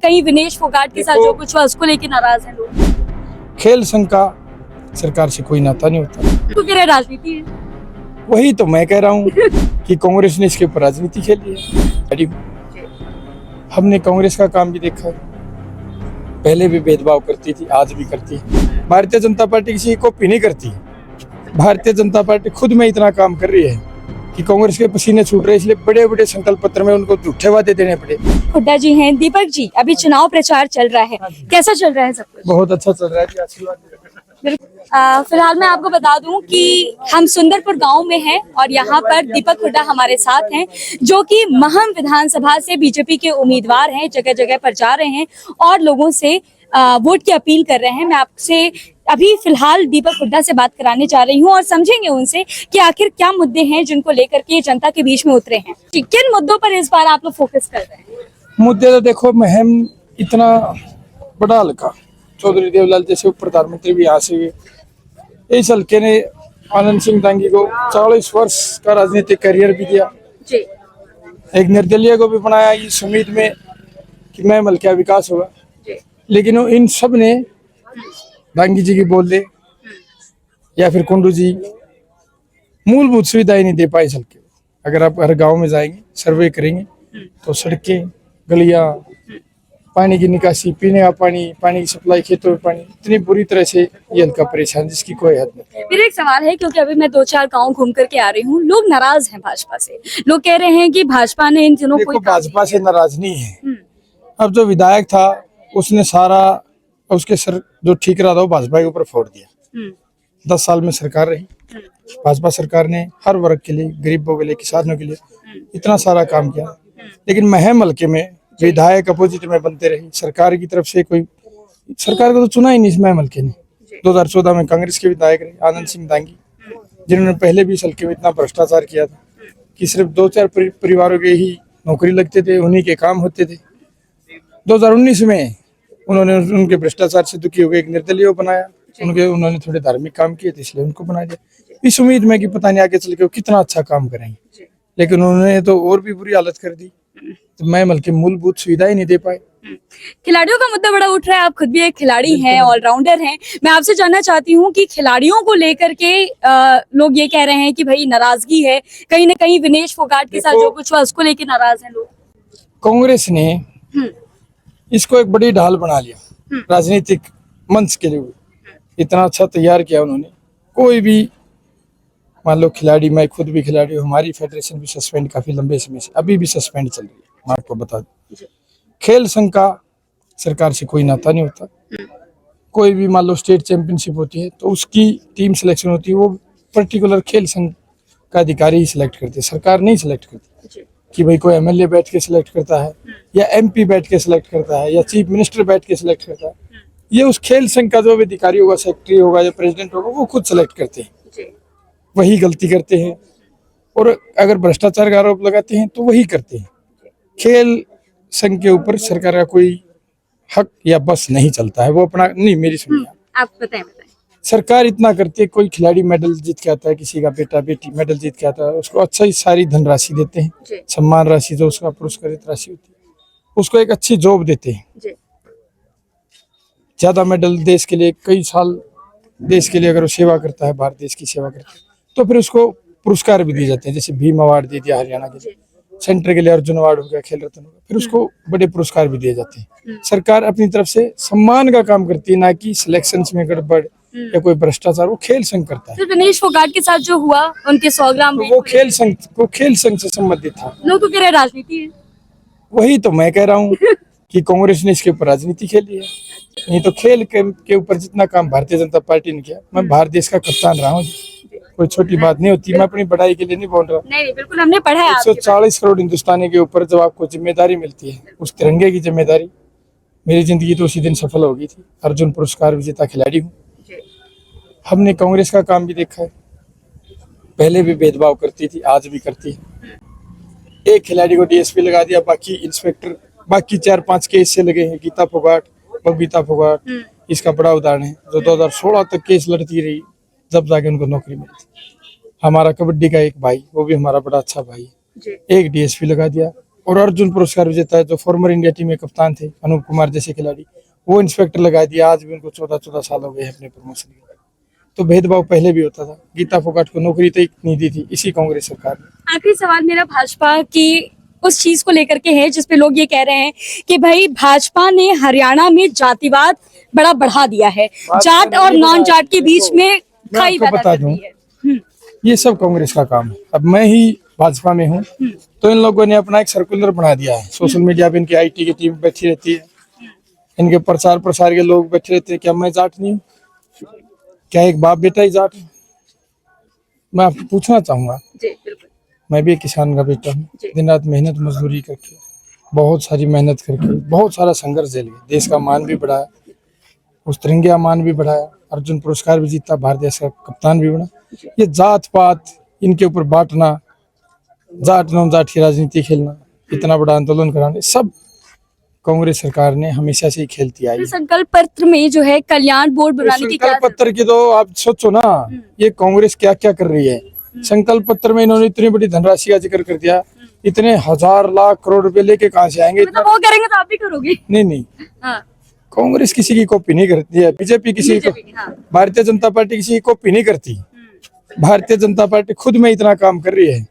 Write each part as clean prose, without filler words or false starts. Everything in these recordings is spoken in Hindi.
कहीं विनेश फोगाट के साथ जो कुछ हुआ उसको लेके नाराज हैं लोग। खेल संघ का सरकार से कोई नाता नहीं होता। तो फिर राजनीति है। वही तो मैं कह रहा हूँ कि कांग्रेस ने इसके ऊपर राजनीति खेली है। हमने कांग्रेस का काम भी देखा है, पहले भी भेदभाव करती थी, आज भी करती है। भारतीय जनता पार्टी किसी की कॉपी नहीं करती। भारतीय जनता पार्टी खुद में इतना काम कर रही है कि कांग्रेस के पसीने छूट रहे, इसलिए बड़े बड़े संकल्प पत्र में उनको झूठे वादे देने पड़े। हुड्डा जी हैं, दीपक जी, अभी चुनाव प्रचार चल रहा है, कैसा चल रहा है सब कुछ? बहुत अच्छा चल रहा है जी, आशीर्वाद। फिलहाल मैं आपको बता दूं कि हम सुंदरपुर गांव में हैं और यहाँ पर दीपक हुड्डा हमारे साथ हैं, जो कि महम विधानसभा से बीजेपी के उम्मीदवार हैं। जगह जगह पर जा रहे हैं और लोगों से वोट की अपील कर रहे हैं। मैं आपसे अभी फिलहाल दीपक हुड्डा से बात कराने जा रही हूँ और समझेंगे उनसे कि आखिर क्या मुद्दे हैं जिनको लेकर के जनता के बीच में उतरे हैं। किन मुद्दों पर इस बार आप लोग फोकस कर रहे हैं? मुद्दे तो देखो, महम इतना बड़ा हल्का, चौधरी देवलाल जैसे प्रधानमंत्री भी यहाँ से गए। इस हल्के ने आनंद सिंह दांगी को 40 वर्ष का राजनीतिक करियर भी दिया जी। एक निर्दलीय को भी बनाया इस उम्मीद में कि मैं हल्का विकास होगा। लेकिन इन सब ने दांगी जी की बोल दे या फिर कुंडू जी मूलभूत सुविधाएं नहीं दे पाए हल्के। अगर आप हर गांव में जाएंगे, सर्वे करेंगे तो सड़कें, गलियां, पानी की निकासी, पीने का पानी, पानी की सप्लाई, खेतों में पानी, इतनी बुरी तरह से ये हल्का परेशान जिसकी कोई हद नहीं। मेरा एक सवाल है, क्योंकि अभी मैं 2-4 गांव घूम करके आ रही हूँ, लोग नाराज हैं भाजपा से। लोग कह रहे हैं कि भाजपा ने इन दिनों कोई भाजपा से नाराज नहीं है। अब जो विधायक था उसने सारा उसके सर जो ठीक रहा था वो भाजपा के ऊपर फोड़ दिया। 10 साल में सरकार रही भाजपा सरकार ने, हर वर्ग के लिए, गरीबों के लिए, किसानों के लिए इतना सारा काम किया। लेकिन महम हल्के में विधायक अपोजिट में बनते रहे। सरकार की तरफ से कोई, सरकार को तो चुना ही नहीं इस महम हल्के ने। 2014 में कांग्रेस के विधायक रहे आनंद सिंह दांगी, जिन्होंने पहले भी इस हल्के में इतना भ्रष्टाचार किया था कि सिर्फ 2-4 परिवारों के ही नौकरी लगते थे, उन्हीं के काम होते थे। 2019 में उन्होंने उनके भ्रष्टाचार से दुखी हो गए एक निर्दलीय बनाया। उन्होंने थोड़े धार्मिक काम किए थे इसलिए उनको बना दिया, इस उम्मीद में कि पता नहीं आगे चल के वो कितना अच्छा काम करेंगे। लेकिन उन्होंने तो और भी बुरी हालत कर दी, तो मैं बल्कि मूलभूत सुविधाएं नहीं दे पाए। खिलाड़ियों का मुद्दा बड़ा उठ रहा है, आप खुद भी एक खिलाड़ी हैं, ऑलराउंडर हैं। मैं आपसे जानना चाहती हूँ कि खिलाड़ियों को लेकर के लोग ये कह रहे हैं कि भाई नाराजगी है, कहीं ना कहीं विनेश फोगाट के साथ जो कुछ हुआ उसको लेके नाराज हैं लोग। कांग्रेस ने इसको एक बड़ी ढाल बना लिया राजनीतिक मंच के लिए। इतना अच्छा तैयार किया उन्होंने। कोई भी मान लो खिलाड़ी, मैं खुद भी खिलाड़ी हूँ, हमारी फेडरेशन भी सस्पेंड काफी लंबे समय से, अभी भी सस्पेंड चल रही है। मैं आपको बता दूं, खेल संघ का सरकार से कोई नाता नहीं होता। कोई भी मान लो स्टेट चैंपियनशिप होती है तो उसकी टीम सिलेक्शन होती है, वो पर्टिकुलर खेल संघ का अधिकारी ही सिलेक्ट करते हैं, सरकार नहीं सिलेक्ट करती। कि भाई कोई एमएलए बैठ के सिलेक्ट करता है या एमपी बैठ के सिलेक्ट करता है या चीफ मिनिस्टर बैठ के सिलेक्ट करता है। ये उस खेल संघ का जो भी अधिकारी होगा, सेक्रेटरी होगा या प्रेसिडेंट होगा, वो खुद सिलेक्ट करते हैं। वही गलती करते हैं और अगर भ्रष्टाचार का आरोप लगाते हैं तो वही करते हैं। खेल संघ के ऊपर सरकार का कोई हक या बस नहीं चलता है। वो अपना नहीं, मेरी सुनिए, आप बताएं। सरकार इतना करती है, कोई खिलाड़ी मेडल जीत के आता है, किसी का बेटा बेटी मेडल जीत के आता है, उसको अच्छा ही सारी धनराशि देते हैं, सम्मान राशि जो उसका पुरस्कृत राशि होती है, उसको एक अच्छी जॉब देते हैं। ज्यादा मेडल देश के लिए, कई साल देश के लिए अगर वो सेवा करता है, भारत देश की सेवा करता है, तो फिर उसको पुरस्कार भी दिए जाते हैं। जैसे भीम अवार्ड दे दिया हरियाणा के, सेंटर के लिए अर्जुन अवार्ड हो गया, खेल रत्न हो गया, फिर उसको बड़े पुरस्कार भी दिए जाते हैं। सरकार अपनी तरफ से सम्मान का काम करती है, ना कि सिलेक्शन में गड़बड़ या कोई भ्रष्टाचार। वो खेल संघ करता है। विनेश फोगाट के साथ जो हुआ उनके 100 ग्राम वो खेल संघ से संबंधित था। लोग तो कह रहे राजनीति है। वही तो मैं कह रहा हूँ कि कांग्रेस ने इसके ऊपर राजनीति खेली है। नहीं तो खेल के ऊपर जितना काम भारतीय जनता पार्टी ने किया, मैं भारत देश का कप्तान रहा हूँ, कोई छोटी बात नहीं होती। मैं अपनी बढ़ाई के लिए नहीं बोल रहा। नहीं, बिल्कुल हमने पढ़ा है। 140 करोड़ हिंदुस्तानी के ऊपर जब आपको जिम्मेदारी मिलती है, उस तिरंगे की जिम्मेदारी, मेरी जिंदगी तो उसी दिन सफल हो गई थी। अर्जुन पुरस्कार विजेता खिलाड़ी हूँ। हमने कांग्रेस का काम भी देखा है, पहले भी भेदभाव करती थी, आज भी करती है। एक खिलाड़ी को डीएसपी लगा दिया, बाकी इंस्पेक्टर, बाकी 4-5 केस से लगे हैं। गीता फोगाट, बबीता फोगाट इसका बड़ा उदाहरण है, जो 2016 तक केस लड़ती रही, जब जाके उनको नौकरी मिली। हमारा कबड्डी का एक भाई, वो भी हमारा बड़ा अच्छा भाई है, एक डीएसपी लगा दिया और अर्जुन पुरस्कार विजेता है जो फॉर्मर इंडिया टीम में कप्तान थे, अनूप कुमार जैसे खिलाड़ी, वो इंस्पेक्टर लगा दिया। आज भी उनको 14-14 साल हो गए हैं अपने प्रमोशन के। तो भेदभाव पहले भी होता था। गीता फोगाट को नौकरी तक नहीं दी थी इसी कांग्रेस सरकार ने। आखिरी सवाल मेरा भाजपा की उस चीज को लेकर के है जिसपे लोग ये कह रहे हैं कि भाई भाजपा ने हरियाणा में जातिवाद बड़ा बढ़ा दिया है, जाट और नॉन जाट के बीच में खाई पैदा कर दी है। ये सब कांग्रेस का काम है। अब मैं ही भाजपा में हूँ तो इन लोगों ने अपना एक सर्कुलर बना दिया है। सोशल मीडिया पे इनकी IT की टीम बैठी रहती है, इनके प्रचार प्रसार के लोग बैठे रहते हैं। क्या मैं जाट नहीं हूँ? क्या एक बाप बेटा ही जाट है? मैं आपको पूछना चाहूंगा, मैं भी एक किसान का बेटा हूँ। दिन रात मेहनत मजदूरी करके, बहुत सारी मेहनत करके, बहुत सारा संघर्ष झेल के देश का मान भी बढ़ाया, उस तिरंगे का मान भी बढ़ाया, अर्जुन पुरस्कार भी जीता, भारत देश का कप्तान भी बना। ये जात पात इनके ऊपर बांटना, जाट नॉन जाट की राजनीति खेलना, इतना बड़ा आंदोलन कराने, सब कांग्रेस सरकार ने हमेशा से ही खेलती आई है। संकल्प पत्र में जो है कल्याण बोर्ड बनाने की संकल्प पत्र की तो आप सोचो ना, ये कांग्रेस क्या क्या कर रही है। संकल्प पत्र में इन्होंने इतनी बड़ी धनराशि का जिक्र कर दिया, इतने 1000 लाख करोड़ रुपए लेके कहाँ से आएंगे? मतलब वो करेंगे तो आप भी करोगे? नहीं, हाँ। कांग्रेस किसी की कॉपी नहीं करती है, बीजेपी किसी की, भारतीय जनता पार्टी किसी की कॉपी नहीं करती। भारतीय जनता पार्टी खुद में इतना काम कर रही है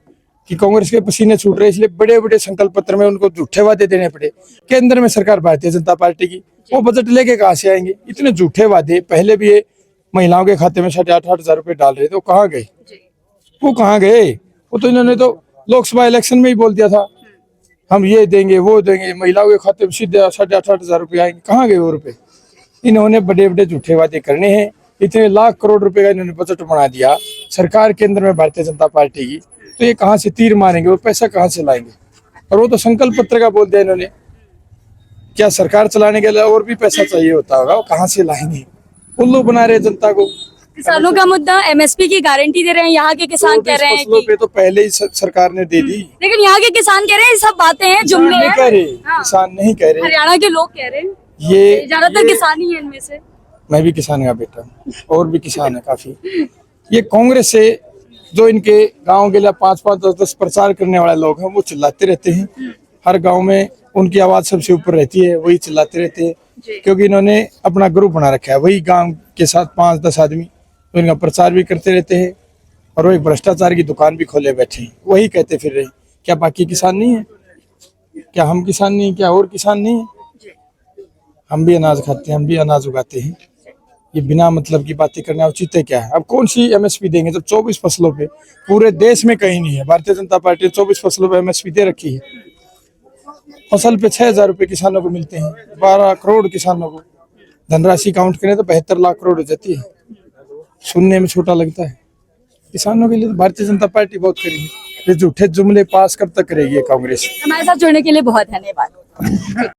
कि कांग्रेस के पसीने छूट रहे, इसलिए बड़े बड़े संकल्प पत्र में उनको झूठे वादे देने पड़े। केंद्र में सरकार भारतीय जनता पार्टी की, वो बजट लेके कहाँ से आएंगे? इतने झूठे वादे। पहले भी ये महिलाओं के खाते में 8,500 हजार रुपए डाल रहे थे, वो कहाँ गए? वो कहाँ गए? वो तो इन्होंने तो लोकसभा इलेक्शन में ही बोल दिया था, हम ये देंगे वो देंगे, महिलाओं के खाते में सीधे 8,500 हजार रुपए आएंगे। कहाँ गए वो रुपए? इन्होंने बड़े बड़े झूठे वादे करने हैं। इतने लाख करोड़ रुपए का इन्होंने बजट बना दिया सरकार केंद्र में भारतीय जनता पार्टी की, तो ये कहाँ से तीर मारेंगे? वो पैसा कहाँ से लाएंगे? और वो तो संकल्प पत्र का बोल दिया इन्होंने। क्या सरकार चलाने के लिए और भी पैसा चाहिए होता होगा? वो कहाँ से लाएंगे? उल्लू बना रहे जनता को। किसानों का मुद्दा, MSP की गारंटी दे रहे हैं, यहाँ के किसान कह रहे हैं कि तो पहले ही सरकार ने दे दी, लेकिन यहाँ के किसान कह रहे हैं सब बातें हैं, जुमले हैं। किसान नहीं कह रहे, हरियाणा के लोग कह रहे हैं, ये ज्यादातर किसान ही है इनमें से। मैं भी किसान का बेटा हूँ और भी किसान है काफी। ये कांग्रेस से जो इनके गांव के लिए 5-5, 10-10 प्रचार करने वाले लोग हैं, वो चिल्लाते रहते हैं। हर गांव में उनकी आवाज सबसे ऊपर रहती है, वही चिल्लाते रहते हैं, क्योंकि इन्होंने अपना ग्रुप बना रखा है। वही गांव के साथ 5-10 आदमी तो इनका प्रचार भी करते रहते हैं और वो एक भ्रष्टाचार की दुकान भी खोले बैठे हैं। वही कहते फिर रहे, क्या बाकी किसान नहीं है? क्या हम किसान नहीं? क्या और किसान नहीं है? हम भी अनाज खाते हैं, हम भी अनाज उगाते हैं। ये बिना मतलब की बातें करना उचित है क्या है? अब कौन सी MSP देंगे जब 24 फसलों पे, पूरे देश में कहीं नहीं है। भारतीय जनता पार्टी 24 फसलों पे MSP दे रखी है। फसल पे 6,000 रुपए किसानों को मिलते हैं, 12 करोड़ किसानों को। धनराशि काउंट करें तो 72 लाख करोड़ हो जाती है। सुनने में छोटा लगता है, किसानों के लिए तो भारतीय जनता पार्टी बहुत करेगी। ये झूठे जुमले पास कब तक करेगी ये कांग्रेस? हमारे साथ जुड़ने के लिए बहुत धन्यवाद।